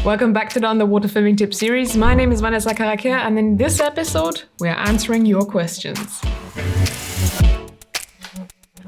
Welcome back to the Underwater Filming Tip series. My name is Vanessa Cara-Kerr, and in this episode, we're answering your questions.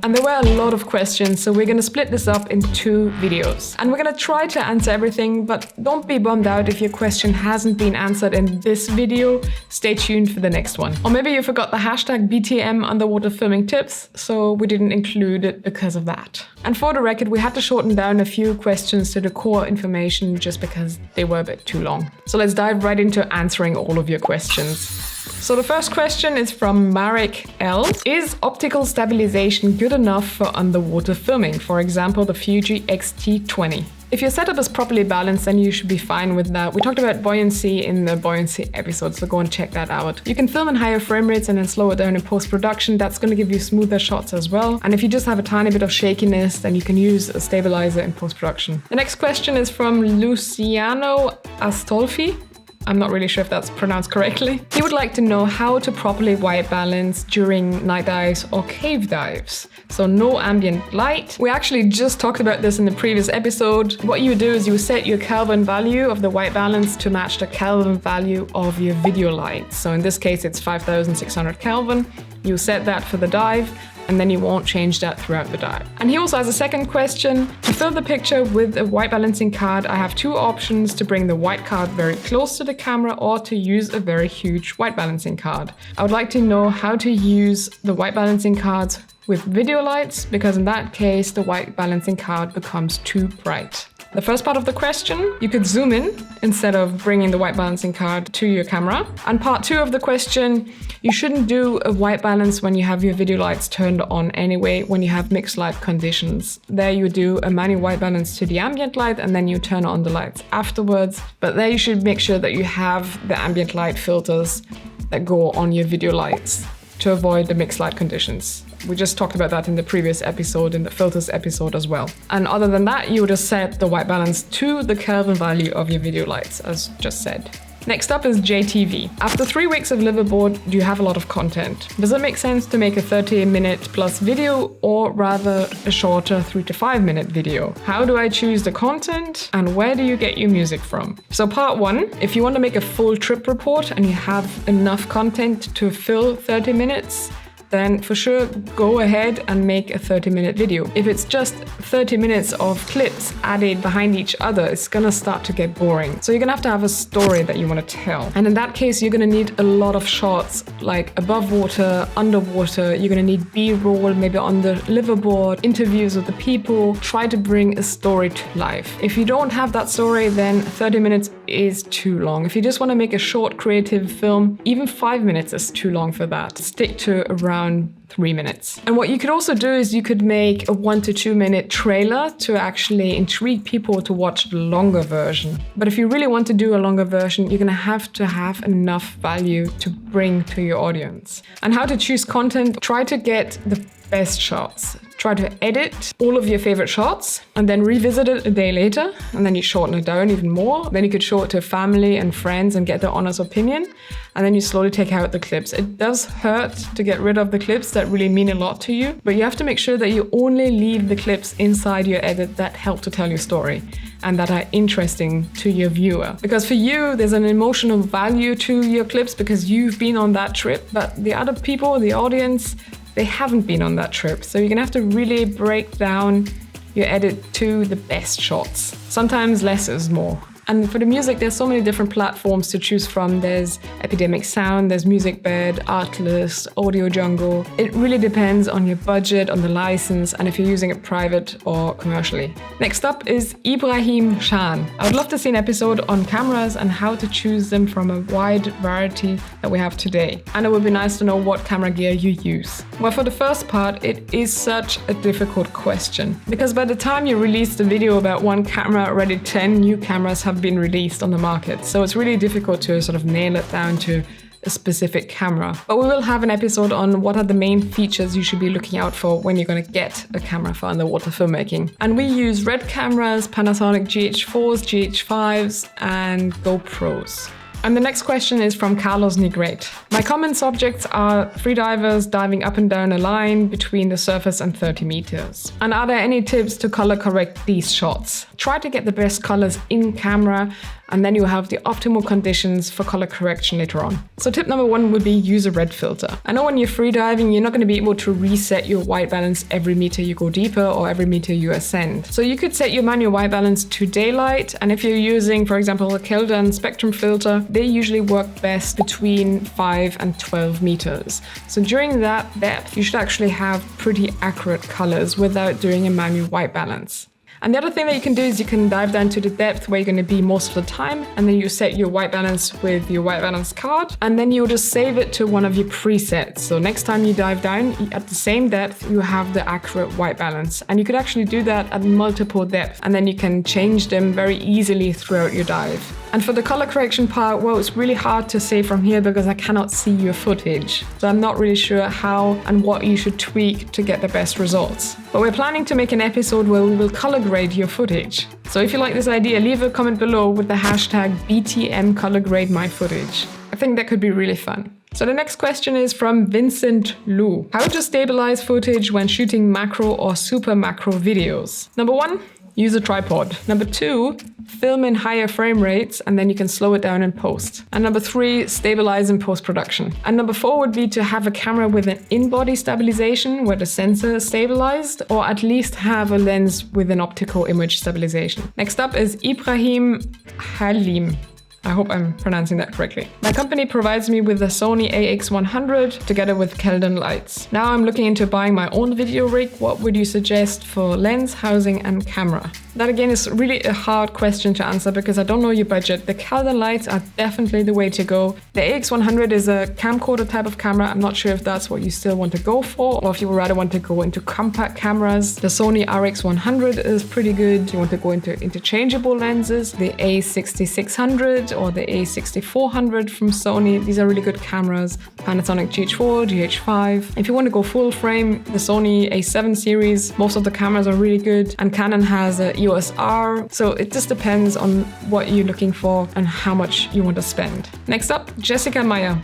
And there were a lot of questions, so we're going to split this up in 2 videos. And we're going to try to answer everything, but don't be bummed out if your question hasn't been answered in this video. Stay tuned for the next one. Or maybe you forgot the hashtag BTM Underwater Filming Tips, so we didn't include it because of that. And for the record, we had to shorten down a few questions to the core information just because they were a bit too long. So let's dive right into answering all of your questions. So the first question is from Marek L. Is optical stabilization good enough for underwater filming? For example, the Fuji X-T20. If your setup is properly balanced, then you should be fine with that. We talked about buoyancy in the buoyancy episode, so go and check that out. You can film in higher frame rates and then slow it down in post-production. That's going to give you smoother shots as well. And if you just have a tiny bit of shakiness, then you can use a stabilizer in post-production. The next question is from Luciano Astolfi. I'm not really sure if that's pronounced correctly. He would like to know how to properly white balance during night dives or cave dives. So no ambient light. We actually just talked about this in the previous episode. What you do is you set your Kelvin value of the white balance to match the Kelvin value of your video light. So in this case, it's 5,600 Kelvin. You set that for the dive, and then you won't change that throughout the dive. And he also has a second question. To fill the picture with a white balancing card, I have 2 options: to bring the white card very close to the camera or to use a very huge white balancing card. I would like to know how to use the white balancing cards with video lights, because in that case, the white balancing card becomes too bright. The first part of the question, you could zoom in instead of bringing the white balancing card to your camera. And part 2 of the question, you shouldn't do a white balance when you have your video lights turned on anyway, when you have mixed light conditions. There you do a manual white balance to the ambient light and then you turn on the lights afterwards. But there you should make sure that you have the ambient light filters that go on your video lights to avoid the mixed light conditions. We just talked about that in the previous episode, in the filters episode as well. And other than that, you would just set the white balance to the Kelvin value of your video lights, as just said. Next up is JTV. After 3 weeks of liveaboard, do you have a lot of content? Does it make sense to make a 30-minute plus video or rather a shorter 3 to 5 minute video? How do I choose the content and where do you get your music from? So part 1, if you want to make a full trip report and you have enough content to fill 30 minutes, then for sure go ahead and make a 30-minute video. If it's just 30 minutes of clips added behind each other, it's gonna start to get boring. So you're gonna have to have a story that you want to tell. And in that case, you're gonna need a lot of shots, like above water, underwater. You're gonna need B-roll, maybe on the liveaboard, interviews with the people. Try to bring a story to life. If you don't have that story, then 30 minutes is too long. If you just want to make a short creative film, even 5 minutes is too long for that. Stick to around 3 minutes. And what you could also do is you could make a 1 to 2 minute trailer to actually intrigue people to watch the longer version. But if you really want to do a longer version, you're going to have enough value to bring to your audience. And how to choose content, try to get the best shots. Try to edit all of your favorite shots and then revisit it a day later, and then you shorten it down even more. Then you could show it to family and friends and get their honest opinion, and then you slowly take out the clips. It does hurt to get rid of the clips that really mean a lot to you, but you have to make sure that you only leave the clips inside your edit that help to tell your story and that are interesting to your viewer. Because for you, there's an emotional value to your clips because you've been on that trip, but the other people, the audience, they haven't been on that trip. So you're gonna have to really break down your edit to the best shots. Sometimes less is more. And for the music, there's so many different platforms to choose from. There's Epidemic Sound, there's Musicbed, Artlist, Audio Jungle. It really depends on your budget, on the license, and if you're using it private or commercially. Next up is Ibrahim Shan. I would love to see an episode on cameras and how to choose them from a wide variety that we have today. And it would be nice to know what camera gear you use. Well, for the first part, it is such a difficult question. Because by the time you release the video about one camera, already 10 new cameras have been released on the market. So it's really difficult to sort of nail it down to a specific camera. But we will have an episode on what are the main features you should be looking out for when you're going to get a camera for underwater filmmaking. And we use Red cameras, Panasonic GH4s, GH5s, and GoPros. And the next question is from Carlos Nigrate. My common subjects are freedivers diving up and down a line between the surface and 30 meters. And are there any tips to color correct these shots? Try to get the best colors in camera and then you have the optimal conditions for color correction later on. So tip number 1 would be use a red filter. I know when you're freediving, you're not going to be able to reset your white balance every meter you go deeper or every meter you ascend. So you could set your manual white balance to daylight, and if you're using, for example, a Keldan spectrum filter, they usually work best between 5 and 12 meters. So during that depth, you should actually have pretty accurate colors without doing a manual white balance. And the other thing that you can do is you can dive down to the depth where you're going to be most of the time, and then you set your white balance with your white balance card, and then you'll just save it to one of your presets. So next time you dive down at the same depth, you have the accurate white balance. And you could actually do that at multiple depths, and then you can change them very easily throughout your dive. And for the color correction part, well, it's really hard to say from here because I cannot see your footage. So I'm not really sure how and what you should tweak to get the best results. But we're planning to make an episode where we will color grade your footage. So if you like this idea, leave a comment below with the hashtag BTM color grade my footage. I think that could be really fun. So the next question is from Vincent Lu. How to stabilize footage when shooting macro or super macro videos? Number 1, use a tripod. Number 2, film in higher frame rates and then you can slow it down in post. And number 3, stabilize in post-production. And number 4 would be to have a camera with an in-body stabilization where the sensor is stabilized, or at least have a lens with an optical image stabilization. Next up is Ibrahim Halim. I hope I'm pronouncing that correctly. My company provides me with the Sony AX100 together with Keldan lights. Now I'm looking into buying my own video rig. What would you suggest for lens, housing and camera? That again is really a hard question to answer because I don't know your budget. The Keldan lights are definitely the way to go. The AX100 is a camcorder type of camera. I'm not sure if that's what you still want to go for, or if you would rather want to go into compact cameras. The Sony RX100 is pretty good. You want to go into interchangeable lenses. The A6600 or the A6400 from Sony. These are really good cameras. Panasonic GH4, GH5. If you want to go full frame, the Sony A7 series, most of the cameras are really good. And Canon has a EOS R. So it just depends on what you're looking for and how much you want to spend. Next up, Jessica Meyer.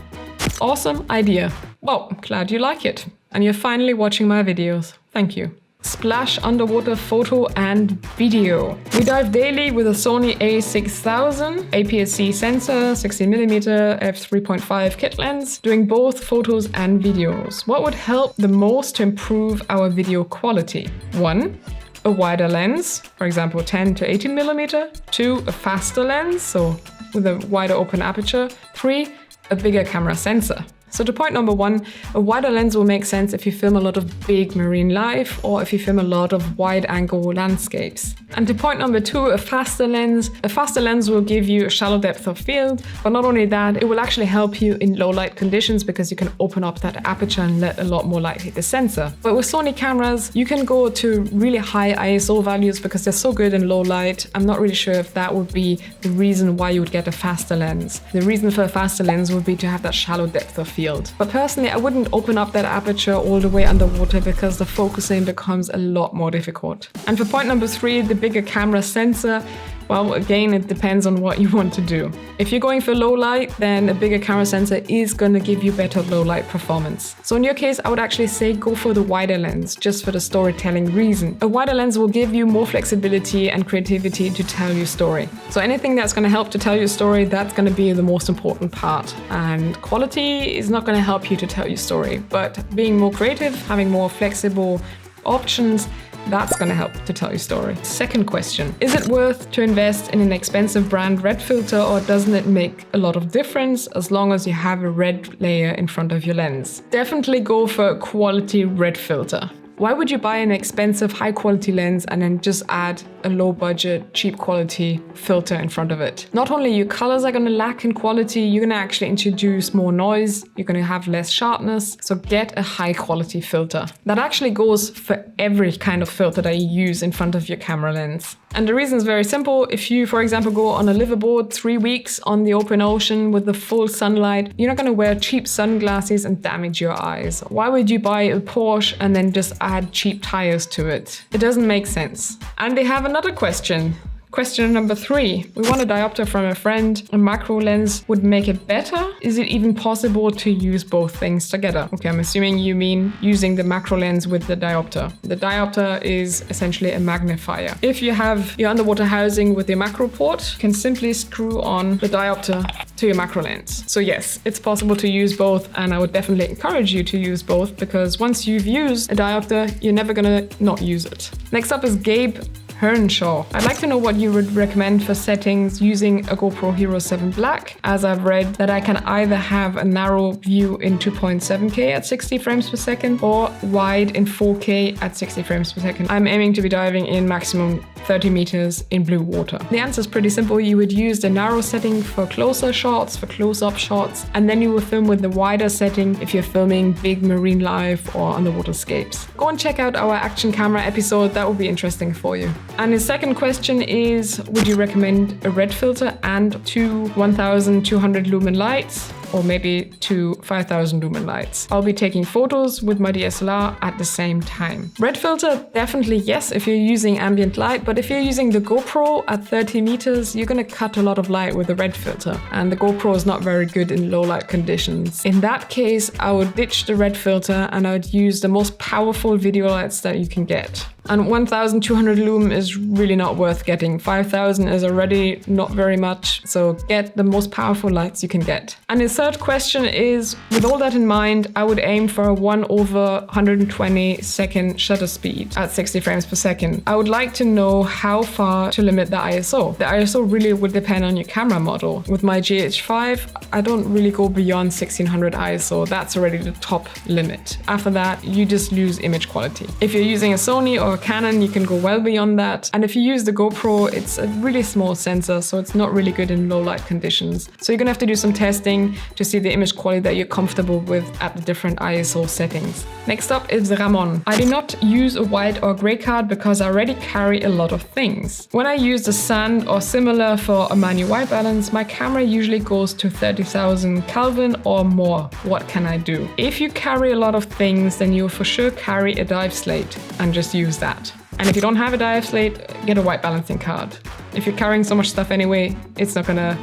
Awesome idea. Well, glad you like it. And you're finally watching my videos. Thank you. Splash underwater photo and video. We dive daily with a Sony a6000 APS-C sensor, 16mm f3.5 kit lens, doing both photos and videos. What would help the most to improve our video quality? 1, a wider lens, for example 10 to 18mm. 2, a faster lens, so with a wider open aperture. 3, a bigger camera sensor. So to point number 1, a wider lens will make sense if you film a lot of big marine life or if you film a lot of wide-angle landscapes. And to point number 2, a faster lens will give you a shallow depth of field, but not only that, it will actually help you in low light conditions because you can open up that aperture and let a lot more light hit the sensor. But with Sony cameras, you can go to really high ISO values because they're so good in low light. I'm not really sure if that would be the reason why you would get a faster lens. The reason for a faster lens would be to have that shallow depth of field. But personally, I wouldn't open up that aperture all the way underwater because the focusing becomes a lot more difficult. And for point number 3, the bigger camera sensor, well, again, it depends on what you want to do. If you're going for low light, then a bigger camera sensor is going to give you better low light performance. So in your case, I would actually say go for the wider lens, just for the storytelling reason. A wider lens will give you more flexibility and creativity to tell your story. So anything that's going to help to tell your story, that's going to be the most important part. And quality is not going to help you to tell your story, but being more creative, having more flexible options, that's going to help to tell your story. Second question, is it worth to invest in an expensive brand red filter, or doesn't it make a lot of difference as long as you have a red layer in front of your lens? Definitely go for a quality red filter. Why would you buy an expensive high quality lens and then just add a low budget, cheap quality filter in front of it? Not only your colors are going to lack in quality, you're going to actually introduce more noise, you're going to have less sharpness. So get a high quality filter. That actually goes for every kind of filter that you use in front of your camera lens. And the reason is very simple. If you, for example, go on a liveaboard 3 weeks on the open ocean with the full sunlight, you're not going to wear cheap sunglasses and damage your eyes. Why would you buy a Porsche and then just add cheap tires to it? It doesn't make sense. And they have another question. Question number 3. We want a diopter from a friend. A macro lens would make it better. Is it even possible to use both things together? Okay, I'm assuming you mean using the macro lens with the diopter. The diopter is essentially a magnifier. If you have your underwater housing with your macro port, you can simply screw on the diopter to your macro lens. So yes, it's possible to use both, and I would definitely encourage you to use both, because once you've used a diopter, you're never gonna not use it. Next up is Gabe Hernshaw. I'd like to know what you would recommend for settings using a GoPro Hero 7 Black, as I've read that I can either have a narrow view in 2.7K at 60 frames per second or wide in 4K at 60 frames per second. I'm aiming to be diving in maximum 30 meters in blue water. The answer is pretty simple. You would use the narrow setting for closer shots, for close-up shots, and then you will film with the wider setting if you're filming big marine life or underwater scapes. Go and check out our action camera episode, that will be interesting for you. And his second question is, would you recommend a red filter and 2 1200 lumen lights? Or maybe 2 5000 lumen lights. I'll be taking photos with my DSLR at the same time. Red filter, definitely yes if you're using ambient light, but if you're using the GoPro at 30 meters, you're gonna cut a lot of light with the red filter, and the GoPro is not very good in low light conditions. In that case, I would ditch the red filter and I would use the most powerful video lights that you can get. And 1200 lumen is really not worth getting. 5000 is already not very much, so get the most powerful lights you can get. And his third question is, with all that in mind, I would aim for a 1/120 second shutter speed at 60 frames per second. I would like to know how far to limit the ISO. The ISO really would depend on your camera model. With my GH5, I don't really go beyond 1600 ISO. That's already the top limit. After that, you just lose image quality. If you're using a Sony or a Canon, you can go well beyond that. And if you use the GoPro, it's a really small sensor, so it's not really good in low light conditions. So you're gonna have to do some testing to see the image quality that you're comfortable with at the different ISO settings. Next up is Ramon. I do not use a white or gray card because I already carry a lot of things. When I use the sand or similar for a manual white balance, my camera usually goes to 30,000 Kelvin or more. What can I do? If you carry a lot of things, then you'll for sure carry a dive slate and just use that. And if you don't have a dive slate, get a white balancing card. If you're carrying so much stuff anyway, it's not gonna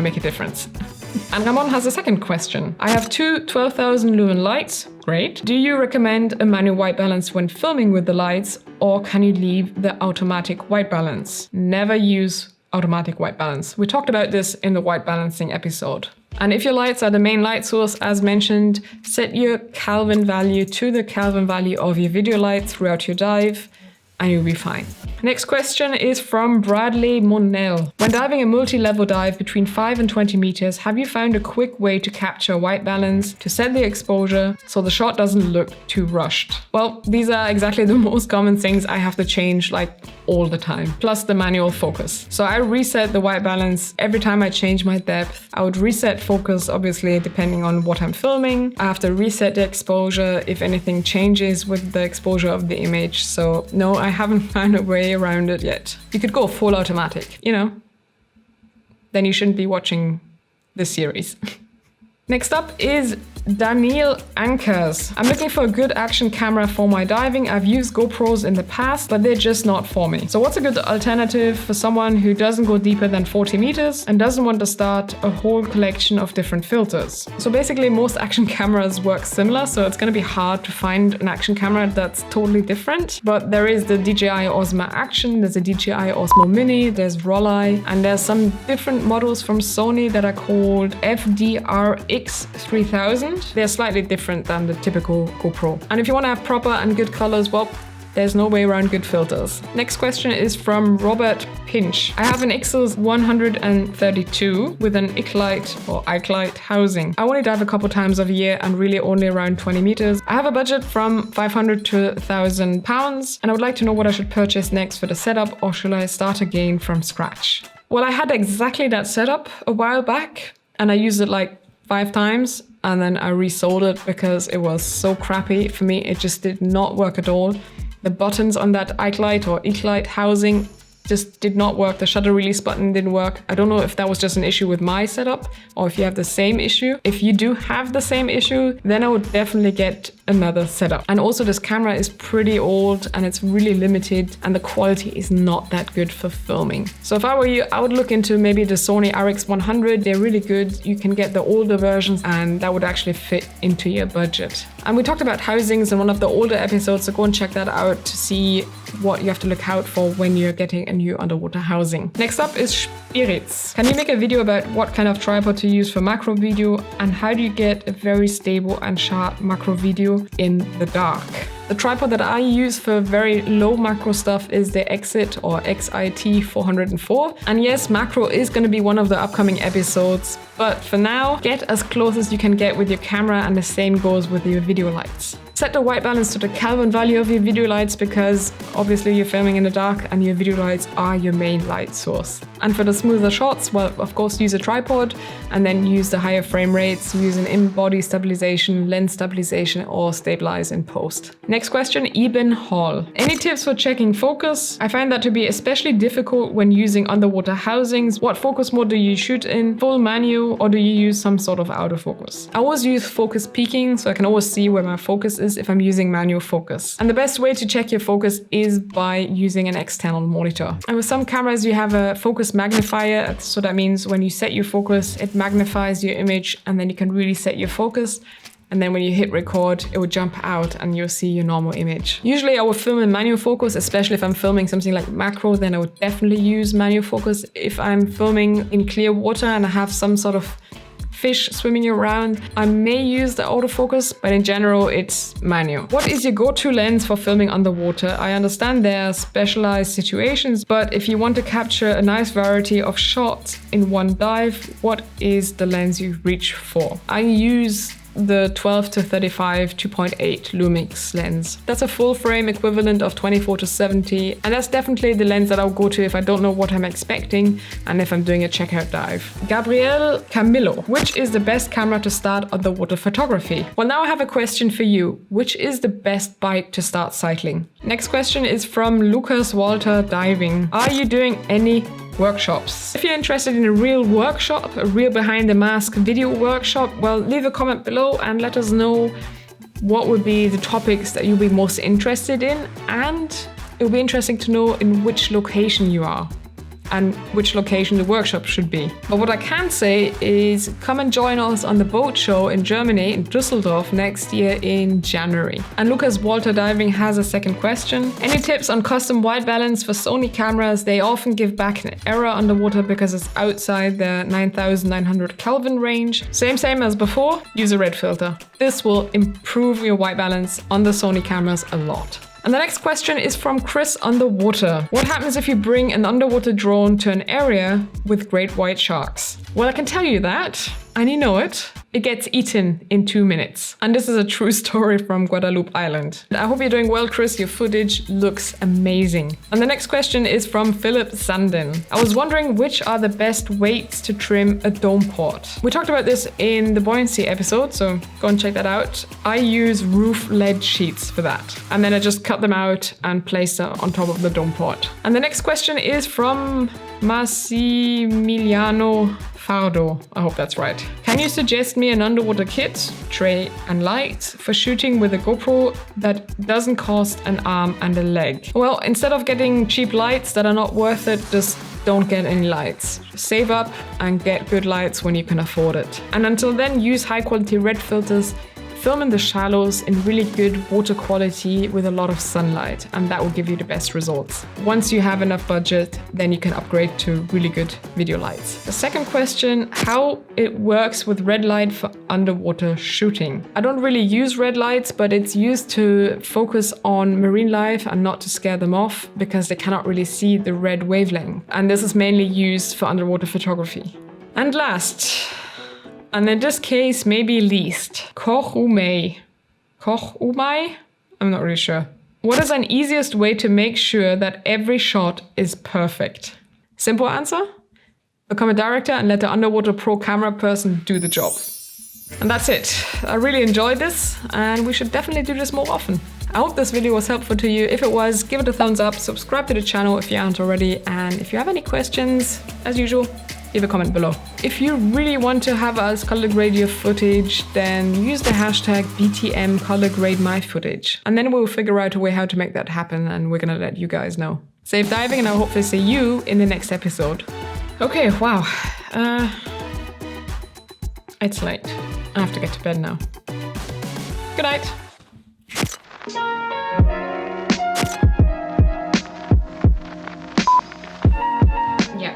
make a difference. And Ramon has a second question. I have 2 12,000 lumen lights. Great. Do you recommend a manual white balance when filming with the lights, or can you leave the automatic white balance? Never use automatic white balance. We talked about this in the white balancing episode. And if your lights are the main light source, as mentioned, set your Kelvin value to the Kelvin value of your video light throughout your dive, and you'll be fine. Next question is from Bradley Monell. When diving a multi-level dive between 5 and 20 meters, have you found a quick way to capture white balance, to set the exposure so the shot doesn't look too rushed? Well, these are exactly the most common things I have to change like all the time, plus the manual focus. So I reset the white balance every time I change my depth. I would reset focus, obviously, depending on what I'm filming. I have to reset the exposure if anything changes with the exposure of the image. So no, I haven't found a way around it yet. You could go full automatic, you know, then you shouldn't be watching this series. Next up is Daniel Ankers. I'm looking for a good action camera for my diving. I've used GoPros in the past, but they're just not for me. So what's a good alternative for someone who doesn't go deeper than 40 meters and doesn't want to start a whole collection of different filters? So basically most action cameras work similar, so it's going to be hard to find an action camera that's totally different. But there is the DJI Osmo Action, there's a DJI Osmo Mini, there's Rollei, and there's some different models from Sony that are called FDR-X3000. They're slightly different than the typical GoPro. And if you want to have proper and good colors, well, there's no way around good filters. Next question is from Robert Pinch. I have an Ixels 132 with an Ike-Light housing. I only dive a couple times a year and really only around 20 meters. I have a budget from 500 to 1,000 pounds, and I would like to know what I should purchase next for the setup, or should I start again from scratch? Well, I had exactly that setup a while back, and I used it like 5 times, and then I resold it because it was so crappy for me. It just did not work at all. The buttons on that Ike-Light housing just did not work. The shutter release button didn't work. I don't know if that was just an issue with my setup or if you have the same issue. If you do have the same issue, then I would definitely get another setup. And also this camera is pretty old and it's really limited and the quality is not that good for filming. So if I were you, I would look into maybe the Sony RX100. They're really good. You can get the older versions and that would actually fit into your budget. And we talked about housings in one of the older episodes, so go and check that out to see what you have to look out for when you're getting a new underwater housing. Next up is spirits. Can you make a video about what kind of tripod to use for macro video and how do you get a very stable and sharp macro video in the dark? The tripod that I use for very low macro stuff is the XIT or XIT 404. And yes, macro is going to be one of the upcoming episodes, but for now, get as close as you can get with your camera, and the same goes with your video lights. Set the white balance to the Kelvin value of your video lights because obviously you're filming in the dark and your video lights are your main light source. And for the smoother shots, well, of course, use a tripod and then use the higher frame rates, use an in-body stabilization, lens stabilization, or stabilize in post. Next question, Eben Hall. Any tips for checking focus? I find that to be especially difficult when using underwater housings. What focus mode do you shoot in? Full manual, or do you use some sort of autofocus? I always use focus peaking, so I can always see where my focus is if I'm using manual focus. And the best way to check your focus is by using an external monitor. And with some cameras, you have a focus magnifier. So that means when you set your focus, it magnifies your image and then you can really set your focus. And then when you hit record, it will jump out and you'll see your normal image. Usually I would film in manual focus, especially if I'm filming something like macro, then I would definitely use manual focus. If I'm filming in clear water and I have some sort of fish swimming around, I may use the autofocus, but in general, it's manual. What is your go-to lens for filming underwater? I understand there are specialized situations, but if you want to capture a nice variety of shots in one dive, what is the lens you reach for? I use the 12 to 35 2.8 Lumix lens. That's a full frame equivalent of 24 to 70, and that's definitely the lens that I'll go to if I don't know what I'm expecting and if I'm doing a checkout dive. Gabriel Camillo, which is the best camera to start underwater photography? Well, now I have a question for you. Which is the best bike to start cycling? Next question is from Lucas Walter Diving. Are you doing any workshops? If you're interested in a real workshop, a real behind the mask video workshop, well, leave a comment below and let us know what would be the topics that you'll be most interested in, and it will be interesting to know in which location you are and which location the workshop should be. But what I can say is come and join us on the boat show in Germany, in Düsseldorf, next year in January. And Lucas Walter Diving has a second question. Any tips on custom white balance for Sony cameras? They often give back an error underwater because it's outside the 9900 Kelvin range. Same as before, use a red filter. This will improve your white balance on the Sony cameras a lot. And the next question is from Chris Underwater. What happens if you bring an underwater drone to an area with great white sharks? Well, I can tell you that, and you know it. It gets eaten in 2 minutes. And this is a true story from Guadeloupe Island. I hope you're doing well, Chris. Your footage looks amazing. And the next question is from Philip Sanden. I was wondering which are the best weights to trim a dome port. We talked about this in the buoyancy episode, so go and check that out. I use roof lead sheets for that. And then I just cut them out and place them on top of the dome port. And the next question is from Massimiliano Fardo. I hope that's right. Can you suggest me an underwater kit, tray and lights for shooting with a GoPro that doesn't cost an arm and a leg? Well, instead of getting cheap lights that are not worth it, just don't get any lights. Save up and get good lights when you can afford it. And until then, use high quality red filters. Film in the shallows in really good water quality with a lot of sunlight, and that will give you the best results. Once you have enough budget, then you can upgrade to really good video lights. The second question, how it works with red light for underwater shooting. I don't really use red lights, but it's used to focus on marine life and not to scare them off because they cannot really see the red wavelength. And this is mainly used for underwater photography. And last, and in this case, maybe least, Koch Umay. I'm not really sure. What is an easiest way to make sure that every shot is perfect? Simple answer? Become a director and let the underwater pro camera person do the job. And that's it. I really enjoyed this and we should definitely do this more often. I hope this video was helpful to you. If it was, give it a thumbs up, subscribe to the channel if you aren't already, and if you have any questions, as usual, leave a comment below. If you really want to have us color grade your footage, then use the hashtag BTM color grade my footage. And then we'll figure out a way how to make that happen, and we're gonna let you guys know. Safe diving, and I'll hopefully see you in the next episode. Okay, wow. It's late. I have to get to bed now. Good night. Yeah,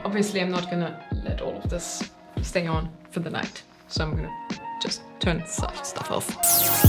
obviously I'm not gonna let all of this stay on for the night. So I'm gonna just turn stuff off.